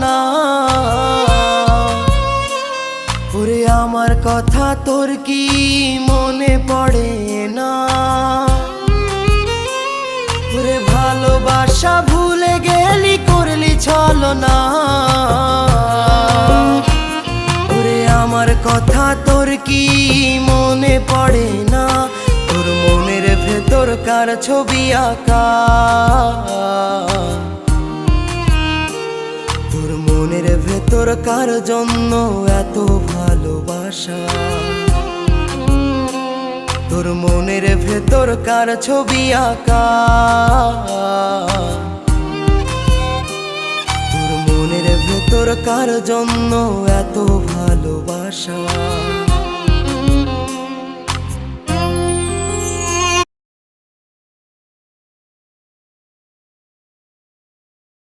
না। ওরে আমার কথা তোর কি মনে পড়ে না? ওরে ভালোবাসা ভুলে গেলি, করলি ছলনা। ওরে আমার কথা তোর কি মনে পড়ে না? তোর মনের ভেতর কার ছবি আঁকা? তোর মনের ভেতর কার জন্য এত ভালোবাসা? তোর মনের ভেতর কার ছবি আঁকা? তোর মনের ভেতর কার জন্য এত ভালোবাসা?